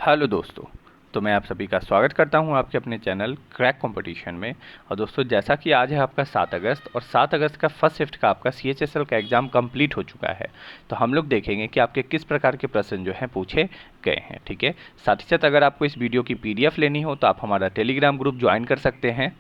Hello दोस्तों। तो मैं आप सभी का स्वागत करता हूं आपके अपने चैनल क्रैक कंपटीशन में। और दोस्तों, जैसा कि आज है आपका 7 अगस्त और 7 अगस्त का फर्स्ट शिफ्ट का आपका CHSL का एग्ज़ाम कंप्लीट हो चुका है। तो हम लोग देखेंगे कि आपके किस प्रकार के प्रश्न जो हैं पूछे गए हैं। ठीक है, साथ ही साथ अगर आपको इस वीडियो की PDF लेनी हो तो आप हमारा टेलीग्राम ग्रुप ज्वाइन कर सकते हैं।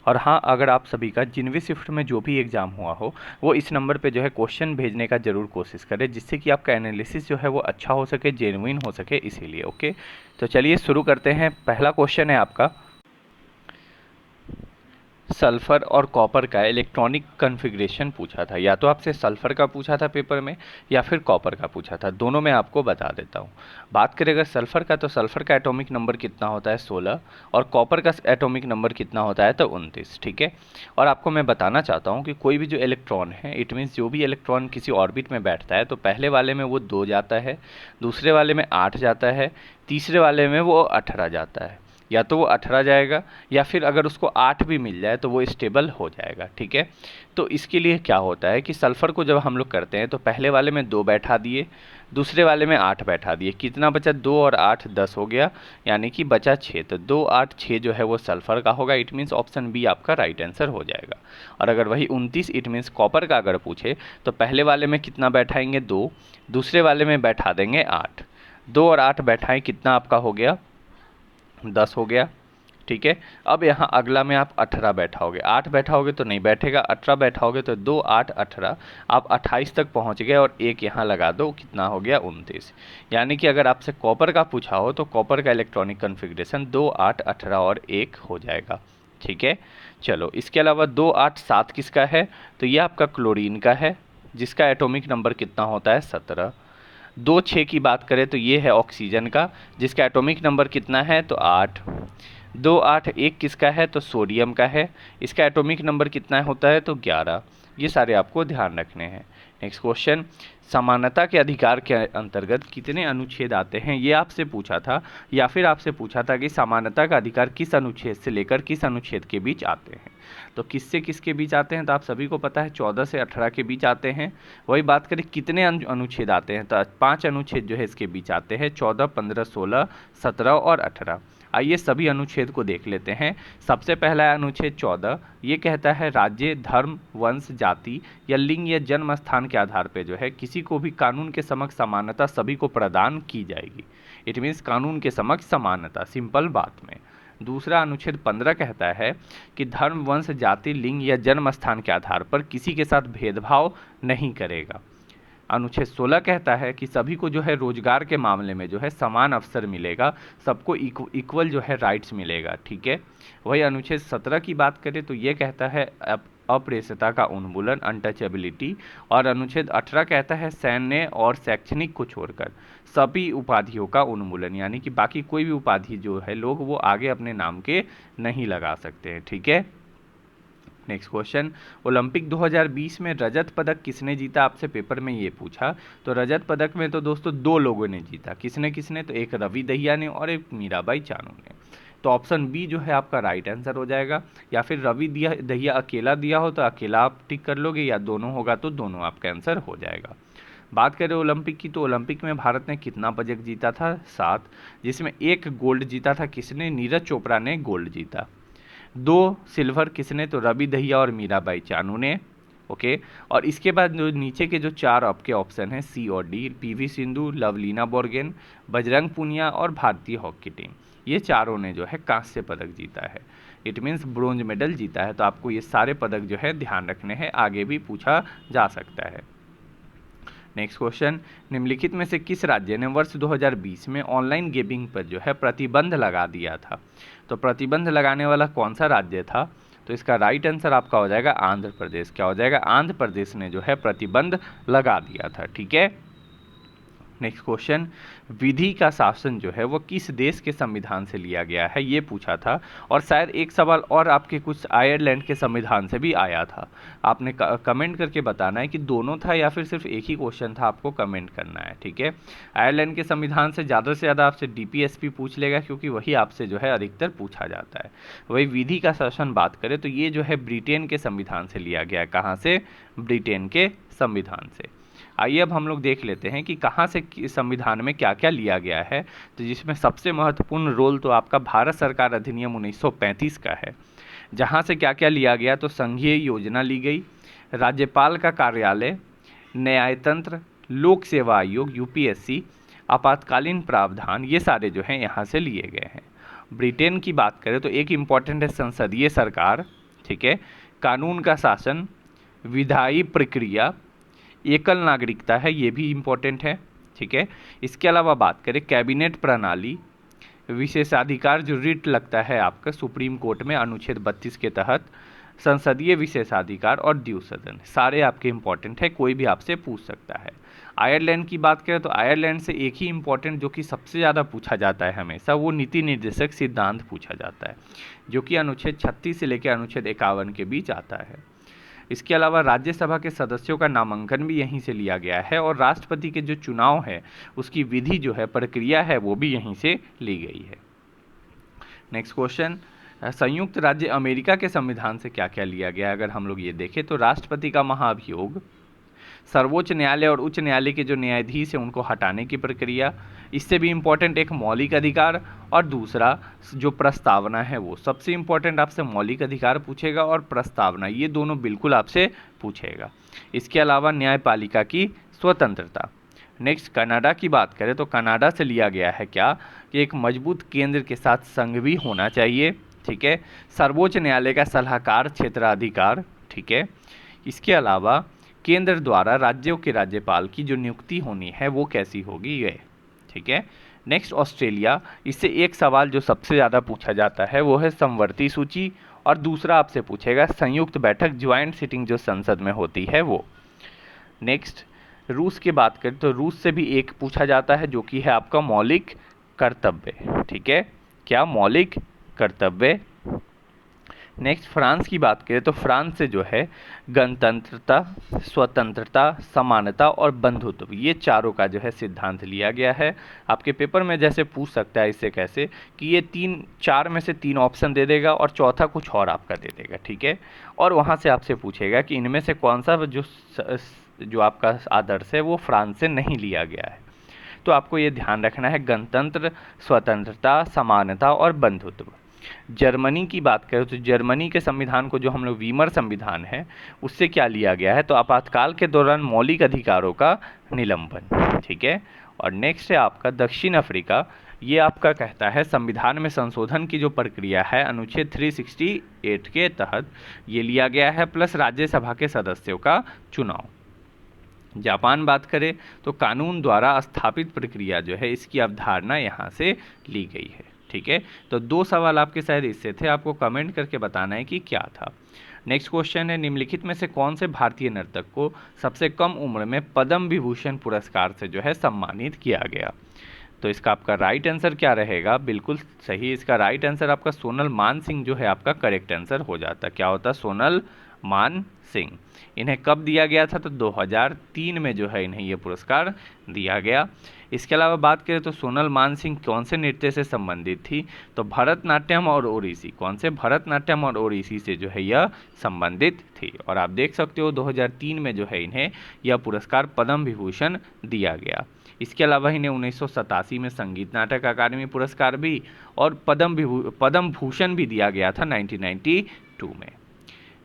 और हाँ, अगर आप सभी का जिनवी शिफ्ट में जो भी एग्ज़ाम हुआ हो वो इस नंबर पे जो है क्वेश्चन भेजने का ज़रूर कोशिश करें, जिससे कि आपका एनालिसिस जो है वो अच्छा हो सके, जेन्युइन हो सके, इसीलिए। ओके, तो चलिए शुरू करते हैं। पहला क्वेश्चन है आपका, सल्फ़र और कॉपर का इलेक्ट्रॉनिक कॉन्फ़िगरेशन पूछा था। या तो आपसे सल्फ़र का पूछा था पेपर में या फिर कॉपर का पूछा था, दोनों में आपको बता देता हूँ। बात करें अगर सल्फ़र का, तो सल्फ़र का एटॉमिक नंबर कितना होता है 16, और कॉपर का एटॉमिक नंबर कितना होता है तो 29। ठीक है, और आपको मैं बताना चाहता हूँ कि कोई भी जो इलेक्ट्रॉन है, इट मीन्स जो भी इलेक्ट्रॉन किसी ऑर्बिट में बैठता है तो पहले वाले में वो 2 जाता है, दूसरे वाले में 8 जाता है, तीसरे वाले में वो 18 जाता है। या तो वो 18 जाएगा या फिर अगर उसको 8 भी मिल जाए तो वो स्टेबल हो जाएगा। ठीक है, तो इसके लिए क्या होता है कि सल्फ़र को जब हम लोग करते हैं तो पहले वाले में 2 बैठा दिए, दूसरे वाले में 8 बैठा दिए। कितना बचा? 2 और 8 10 हो गया, यानी कि बचा 6। तो 2 8 6 जो है वो सल्फ़र का होगा। इट मीन्स ऑप्शन बी आपका राइट आंसर हो जाएगा। और अगर वही 29 इट मीन्स कॉपर का अगर पूछे तो पहले वाले में कितना बैठाएंगे? 2, दूसरे वाले में बैठा देंगे 8। 2 और 8 बैठाएं, कितना आपका हो गया? 10 हो गया। ठीक है, अब यहाँ अगला में आप 18 बैठाओगे, 8 बैठाओगे तो नहीं बैठेगा, 18 बैठाओगे तो 2 8 18, आप 28 तक पहुँच गए और एक यहाँ लगा दो, कितना हो गया? 29। यानी कि अगर आपसे कॉपर का पूछा हो तो कॉपर का इलेक्ट्रॉनिक कॉन्फ़िगरेशन 2 8 18 और 1 हो जाएगा। ठीक है, चलो इसके अलावा 2 8 7 किसका है? तो ये आपका क्लोरीन का है, जिसका एटॉमिक नंबर कितना होता है? 17। 2 6 की बात करें तो ये है ऑक्सीजन का, जिसका एटॉमिक नंबर कितना है? तो 8। 2 8 1 किसका है? तो सोडियम का है, इसका एटॉमिक नंबर कितना होता है? तो 11। ये सारे आपको ध्यान रखने हैं। नेक्स्ट क्वेश्चन, समानता के अधिकार के अंतर्गत कितने अनुच्छेद आते हैं? ये आपसे पूछा था, या फिर आपसे पूछा था कि समानता का अधिकार किस अनुच्छेद से लेकर किस अनुच्छेद के बीच आते हैं। तो किससे किसके बीच आते हैं? तो आप सभी को पता है 14 से 18 के बीच आते हैं। वही बात करें कितने अनुच्छेद आते हैं, तो 5 अनुच्छेद जो है इसके बीच आते हैं, 14 15 16 17 और 18। आइए सभी अनुच्छेद को देख लेते हैं। सबसे पहला है अनुच्छेद 14। ये कहता है राज्य, धर्म, वंश, जाति या लिंग या जन्म स्थान के आधार पर जो है किसी को भी कानून के समक्ष समानता सभी को प्रदान की जाएगी। इट मीन्स कानून के समक्ष समानता, सिंपल बात में। दूसरा अनुच्छेद 15 कहता है कि धर्म, वंश, जाति, लिंग या जन्म स्थान के आधार पर किसी के साथ भेदभाव नहीं करेगा। अनुच्छेद 16 कहता है कि सभी को जो है रोजगार के मामले में जो है समान अवसर मिलेगा, सबको इक्वल जो है राइट्स मिलेगा। ठीक है, वही अनुच्छेद 17 की बात करें तो ये कहता है अप्रेस्यता का उन्मूलन, अनटचेबिलिटी। और अनुच्छेद 18 कहता है सैन्य और शैक्षणिक को छोड़कर सभी उपाधियों का उन्मूलन, यानी कि बाकी कोई भी उपाधि जो है लोग वो आगे अपने नाम के नहीं लगा सकते हैं। ठीक है, नेक्स्ट क्वेश्चन, ओलंपिक 2020 में रजत पदक किसने जीता? आपसे पेपर में ये पूछा। तो रजत पदक में तो दोस्तों 2 लोगों ने जीता। किसने किसने? तो एक रवि दहिया ने और एक मीराबाई चानू ने। तो ऑप्शन बी जो है आपका राइट आंसर हो जाएगा। या फिर रवि दहिया अकेला दिया हो तो अकेला आप टिक कर लोगे, या दोनों होगा तो दोनों आपका आंसर हो जाएगा। बात करें ओलंपिक की, तो ओलंपिक में भारत ने कितना पदक जीता था? 7, जिसमें 1 गोल्ड जीता था। किसने? नीरज चोपड़ा ने गोल्ड जीता। 2 सिल्वर किसने? तो रवि दहिया और मीराबाई चानू ने। ओके, और इसके बाद जो नीचे के जो 4 आपके ऑप्शन हैं सी और डी, PV सिंधु, लवलीना बोर्गेन, बजरंग पुनिया और भारतीय हॉकी टीम, ये चारों ने जो है कांस्य पदक जीता है। इट मीन्स ब्रोंज मेडल जीता है। तो आपको ये सारे पदक जो है ध्यान रखने हैं, आगे भी पूछा जा सकता है। नेक्स्ट क्वेश्चन, निम्नलिखित में से किस राज्य ने वर्ष 2020 में ऑनलाइन गेमिंग पर जो है प्रतिबंध लगा दिया था? तो प्रतिबंध लगाने वाला कौन सा राज्य था? तो इसका राइट आंसर आपका हो जाएगा आंध्र प्रदेश। क्या हो जाएगा? आंध्र प्रदेश ने जो है प्रतिबंध लगा दिया था। ठीक है, नेक्स्ट क्वेश्चन, विधि का शासन जो है वो किस देश के संविधान से लिया गया है? ये पूछा था। और शायद एक सवाल और आपके कुछ आयरलैंड के संविधान से भी आया था। आपने कमेंट करके बताना है कि दोनों था या फिर सिर्फ एक ही क्वेश्चन था, आपको कमेंट करना है। ठीक है, आयरलैंड के संविधान से ज़्यादा आपसे DPSP पूछ लेगा, क्योंकि वही आपसे जो है अधिकतर पूछा जाता है। वही विधि का शासन बात करें तो ये जो है ब्रिटेन के संविधान से लिया गया है। कहाँ से? ब्रिटेन के संविधान से। आइए अब हम लोग देख लेते हैं कि कहाँ से संविधान में क्या क्या लिया गया है। तो जिसमें सबसे महत्वपूर्ण रोल तो आपका भारत सरकार अधिनियम 1935 का है, जहाँ से क्या क्या लिया गया। तो संघीय योजना ली गई, राज्यपाल का कार्यालय, न्यायतंत्र, लोक सेवा आयोग यूपीएससी, आपातकालीन प्रावधान, ये सारे जो हैं यहाँ से लिए गए हैं। ब्रिटेन की बात करें तो एक इम्पॉर्टेंट है संसदीय सरकार, ठीक है, कानून का शासन, विधायी प्रक्रिया, एकल नागरिकता है, ये भी इम्पोर्टेंट है, ठीक है। इसके अलावा बात करें कैबिनेट प्रणाली, विशेषाधिकार जो रिट लगता है आपका सुप्रीम कोर्ट में अनुच्छेद 32 के तहत, संसदीय विशेषाधिकार और द्वि सदन, सारे आपके इम्पोर्टेंट है, कोई भी आपसे पूछ सकता है। आयरलैंड की बात करें तो आयरलैंड से एक ही इम्पोर्टेंट जो कि सबसे ज़्यादा पूछा जाता है हमेशा, वो नीति निर्देशक सिद्धांत पूछा जाता है, जो कि अनुच्छेद 36 से लेकर अनुच्छेद 51 के बीच आता है। इसके अलावा राज्यसभा के सदस्यों का नामांकन भी यहीं से लिया गया है, और राष्ट्रपति के जो चुनाव है उसकी विधि जो है, प्रक्रिया है, वो भी यहीं से ली गई है। नेक्स्ट क्वेश्चन, संयुक्त राज्य अमेरिका के संविधान से क्या क्या लिया गया है। अगर हम लोग ये देखें तो राष्ट्रपति का महाभियोग, सर्वोच्च न्यायालय और उच्च न्यायालय के जो न्यायाधीश हैं उनको हटाने की प्रक्रिया, इससे भी इम्पोर्टेंट एक मौलिक अधिकार, और दूसरा जो प्रस्तावना है वो सबसे इम्पोर्टेंट आपसे मौलिक अधिकार पूछेगा और प्रस्तावना, ये दोनों बिल्कुल आपसे पूछेगा। इसके अलावा न्यायपालिका की स्वतंत्रता। नेक्स्ट कनाडा की बात करें तो कनाडा से लिया गया है क्या कि एक मजबूत केंद्र के साथ संघ भी होना चाहिए, ठीक है, सर्वोच्च न्यायालय का सलाहकार क्षेत्राधिकार, ठीक है। इसके अलावा केंद्र द्वारा राज्यों के राज्यपाल की जो नियुक्ति होनी है वो कैसी होगी ये, ठीक है। नेक्स्ट ऑस्ट्रेलिया, इससे एक सवाल जो सबसे ज़्यादा पूछा जाता है वो है समवर्ती सूची, और दूसरा आपसे पूछेगा संयुक्त बैठक, ज्वाइंट सिटिंग जो संसद में होती है वो। नेक्स्ट रूस की बात करें तो रूस से भी एक पूछा जाता है जो कि है आपका मौलिक कर्तव्य, ठीक है, क्या मौलिक कर्तव्य। नेक्स्ट फ्रांस की बात करें तो फ्रांस से जो है गणतंत्रता, स्वतंत्रता, समानता और बंधुत्व, ये चारों का जो है सिद्धांत लिया गया है। आपके पेपर में जैसे पूछ सकता है इससे कैसे कि ये चार में से 3 ऑप्शन दे देगा और चौथा कुछ और आपका दे देगा, ठीक है, और वहाँ से आपसे पूछेगा कि इनमें से कौन सा जो आपका आदर्श है वो फ्रांस से नहीं लिया गया है। तो आपको ये ध्यान रखना है, गणतंत्र, स्वतंत्रता, समानता और बंधुत्व। जर्मनी की बात करें तो जर्मनी के संविधान को जो हम लोग वीमर संविधान है उससे क्या लिया गया है, तो आपातकाल के दौरान मौलिक अधिकारों का निलंबन, ठीक है। और नेक्स्ट है आपका दक्षिण अफ्रीका, ये आपका कहता है संविधान में संशोधन की जो प्रक्रिया है अनुच्छेद 368 के तहत ये लिया गया है, प्लस राज्यसभा के सदस्यों का चुनाव। जापान बात करें तो कानून द्वारा स्थापित प्रक्रिया जो है इसकी अवधारणा यहाँ से ली गई है, ठीक है। तो 2 सवाल आपके शायद इससे थे, आपको कमेंट करके बताना है कि क्या था। नेक्स्ट क्वेश्चन है, निम्नलिखित में से कौन से भारतीय नर्तक को सबसे कम उम्र में पद्म विभूषण पुरस्कार से जो है सम्मानित किया गया। तो इसका आपका राइट आंसर क्या रहेगा, बिल्कुल सही, इसका राइट आंसर आपका सोनल मान सिंह जो है आपका करेक्ट आंसर हो जाता। क्या होता, सोनल मान सिंह। इन्हें कब दिया गया था, तो 2003 में जो है इन्हें ये पुरस्कार दिया गया। इसके अलावा बात करें तो सोनल मान सिंह कौन से नृत्य से संबंधित थी, तो भरतनाट्यम और ओडिसी, कौन से, भरतनाट्यम और ओडिसी से जो है यह संबंधित थी। और आप देख सकते हो 2003 में जो है इन्हें यह पुरस्कार पद्म विभूषण दिया गया। इसके अलावा इन्हें 1987 में संगीत नाटक अकादमी पुरस्कार भी और पद्म भूषण भी दिया गया था 1992 में।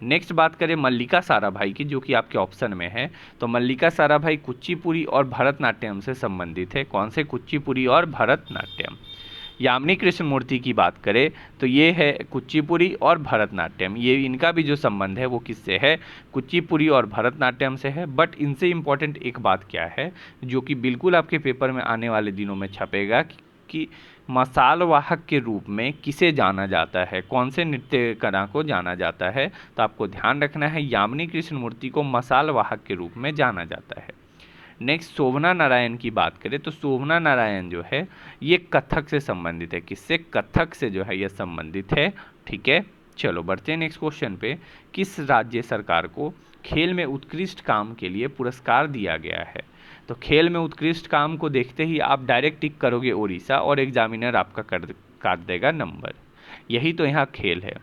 नेक्स्ट बात करें मल्लिका साराभाई की, जो कि आपके ऑप्शन में है, तो मल्लिका साराभाई कुचिपुड़ी और भरतनाट्यम से संबंधित है। कौन से, कुचिपुड़ी और भरतनाट्यम। यामिनी कृष्णमूर्ति की बात करें तो ये है कुचिपुड़ी और भरतनाट्यम, ये इनका भी जो संबंध है वो किससे है, कुचिपुड़ी और भरतनाट्यम से है। बट इनसे इम्पॉर्टेंट एक बात क्या है जो कि बिल्कुल आपके पेपर में आने वाले दिनों में छपेगा कि मसाल वाहक के रूप में किसे जाना जाता है, कौन से नृत्य कला को जाना जाता है। तो आपको ध्यान रखना है यामिनी कृष्णमूर्ति को मसाल वाहक के रूप में जाना जाता है। नेक्स्ट शोभना नारायण की बात करें तो शोभना नारायण जो है ये कथक से संबंधित है। किससे, कथक से जो है ये संबंधित है, ठीक है। चलो बढ़ते हैं नेक्स्ट क्वेश्चन पे। किस राज्य सरकार को खेल में उत्कृष्ट काम के लिए पुरस्कार दिया गया है। तो खेल में उत्कृष्ट काम को देखते ही आप डायरेक्ट टिक करोगे ओडिशा और एग्जामिनर आपका काट देगा नंबर। यही तो यहाँ खेल है।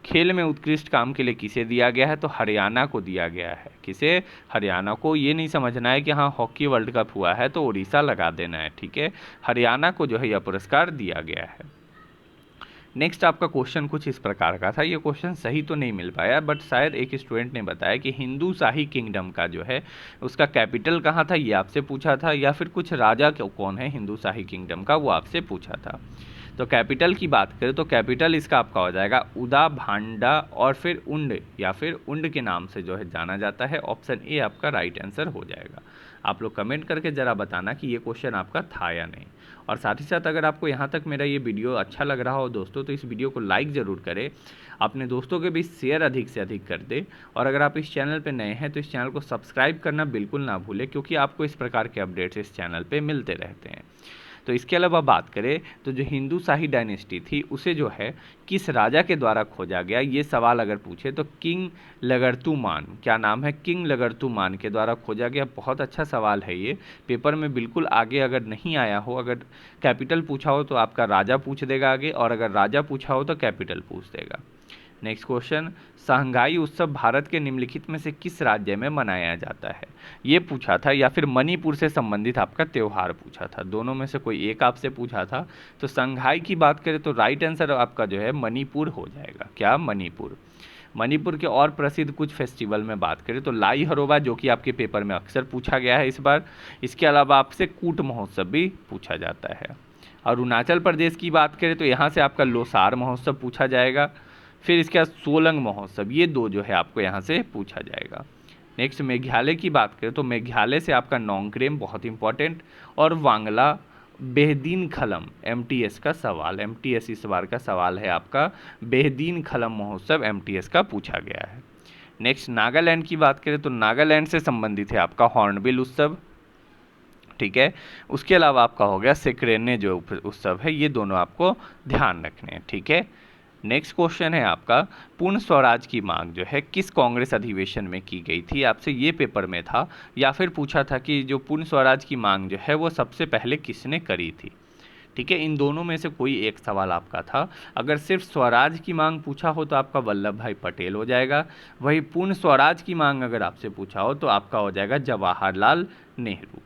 खेल में उत्कृष्ट काम के लिए किसे दिया गया है, तो हरियाणा को दिया गया है। किसे? हरियाणा को। ये नहीं समझना है कि हाँ हॉकी वर्ल्ड कप हुआ है तो उड़ीसा लगा देना है, ठीक है। हरियाणा को जो है यह पुरस्कार दिया गया है। नेक्स्ट आपका क्वेश्चन कुछ इस प्रकार का था, ये क्वेश्चन सही तो नहीं मिल पाया, बट शायद एक स्टूडेंट ने बताया कि हिंदू शाही किंगडम का जो है उसका कैपिटल कहाँ था, ये आपसे पूछा था, या फिर कुछ राजा कौन है हिंदू शाही किंगडम का, वो आपसे पूछा था। तो कैपिटल की बात करें तो कैपिटल इसका आपका हो जाएगा उदा भांडा और फिर उंड, या फिर उंड के नाम से जो है जाना जाता है। ऑप्शन ए आपका राइट आंसर हो जाएगा। आप लोग कमेंट करके ज़रा बताना कि ये क्वेश्चन आपका था या नहीं। और साथ ही साथ अगर आपको यहाँ तक मेरा ये वीडियो अच्छा लग रहा हो दोस्तों, तो इस वीडियो को लाइक ज़रूर करें, अपने दोस्तों के बीच शेयर अधिक से अधिक कर दे। और अगर आप इस चैनल पर नए हैं तो इस चैनल को सब्सक्राइब करना बिल्कुल ना भूलें, क्योंकि आपको इस प्रकार के अपडेट्स इस चैनल पर मिलते रहते हैं। तो इसके अलावा बात करें तो जो हिंदू शाही डायनेस्टी थी उसे जो है किस राजा के द्वारा खोजा गया, ये सवाल अगर पूछे तो किंग लगर्तुमान, क्या नाम है, किंग लगर्तुमान के द्वारा खोजा गया। बहुत अच्छा सवाल है ये, पेपर में बिल्कुल आगे अगर नहीं आया हो, अगर कैपिटल पूछा हो तो आपका राजा पूछ देगा आगे, और अगर राजा पूछा हो तो कैपिटल पूछ देगा। नेक्स्ट क्वेश्चन, शंघाई उत्सव भारत के निम्नलिखित में से किस राज्य में मनाया जाता है, ये पूछा था, या फिर मणिपुर से संबंधित आपका त्यौहार पूछा था। दोनों में से कोई एक आपसे पूछा था। तो शंघाई की बात करें तो राइट आंसर आपका जो है मणिपुर हो जाएगा। क्या? मणिपुर। मणिपुर के और प्रसिद्ध कुछ फेस्टिवल में बात करें तो लाई हरोबा, जो कि आपके पेपर में अक्सर पूछा गया है इस बार। इसके अलावा आपसे कूट महोत्सव भी पूछा जाता है। अरुणाचल प्रदेश की बात करें तो यहाँ से आपका लोसार महोत्सव पूछा जाएगा। फिर इसके बाद सोलंग महोत्सव, ये दो जो है आपको यहाँ से पूछा जाएगा। नेक्स्ट मेघालय की बात करें तो मेघालय से आपका नोंगक्रेम बहुत इंपॉर्टेंट, और वांगला बेहदीन खलम, एमटीएस का सवाल, एमटीएस इस बार का सवाल है आपका, बेहदीन खलम महोत्सव एमटीएस का पूछा गया है। नेक्स्ट नागालैंड की बात करें तो नागालैंड से संबंधित है आपका हॉर्नबिल उत्सव, ठीक है। उसके अलावा आपका हो गया सेक्रेने जो उत्सव है, ये दोनों आपको ध्यान रखने हैं, ठीक है। नेक्स्ट क्वेश्चन है आपका, पूर्ण स्वराज की मांग जो है किस कांग्रेस अधिवेशन में की गई थी, आपसे ये पेपर में था, या फिर पूछा था कि जो पूर्ण स्वराज की मांग जो है वो सबसे पहले किसने करी थी, ठीक है। इन दोनों में से कोई एक सवाल आपका था। अगर सिर्फ स्वराज की मांग पूछा हो तो आपका वल्लभ भाई पटेल हो जाएगा। वही पूर्ण स्वराज की मांग अगर आपसे पूछा हो तो आपका हो जाएगा जवाहरलाल नेहरू।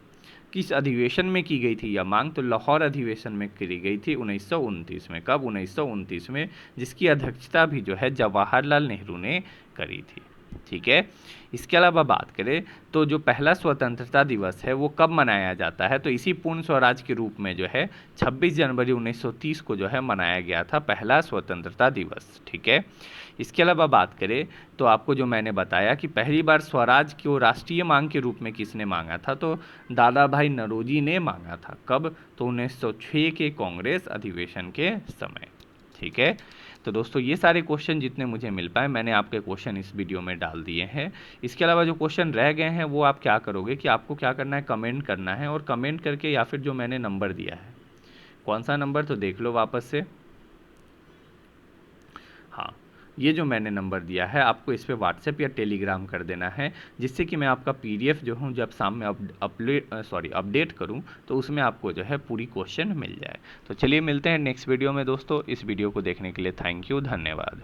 किस अधिवेशन में की गई थी यह मांग, तो लाहौर अधिवेशन में करी गई थी 1929 में। कब? 1929 में, जिसकी अध्यक्षता भी जो है जवाहरलाल नेहरू ने करी थी, ठीक है। इसके अलावा बात करें तो जो पहला स्वतंत्रता दिवस है वो कब मनाया जाता है, तो इसी पूर्ण स्वराज के रूप में जो है 26 जनवरी 1930 को जो है मनाया गया था पहला स्वतंत्रता दिवस, ठीक है। इसके अलावा बात करें तो आपको जो मैंने बताया कि पहली बार स्वराज को राष्ट्रीय मांग के रूप में किसने मांगा था, तो दादा भाई नौरोजी ने मांगा था। कब? तो 1906 के कांग्रेस अधिवेशन के समय, ठीक है। तो दोस्तों ये सारे क्वेश्चन जितने मुझे मिल पाए मैंने आपके क्वेश्चन इस वीडियो में डाल दिए हैं। इसके अलावा जो क्वेश्चन रह गए हैं वो आप क्या करोगे कि आपको क्या करना है, कमेंट करना है, और कमेंट करके या फिर जो मैंने नंबर दिया है, कौन सा नंबर तो देख लो वापस से, हाँ ये जो मैंने नंबर दिया है आपको इस पर व्हाट्सएप या टेलीग्राम कर देना है, जिससे कि मैं आपका पीडीएफ जो हूँ जब शाम में अपडेट करूँ तो उसमें आपको जो है पूरी क्वेश्चन मिल जाए। तो चलिए मिलते हैं नेक्स्ट वीडियो में दोस्तों। इस वीडियो को देखने के लिए थैंक यू, धन्यवाद।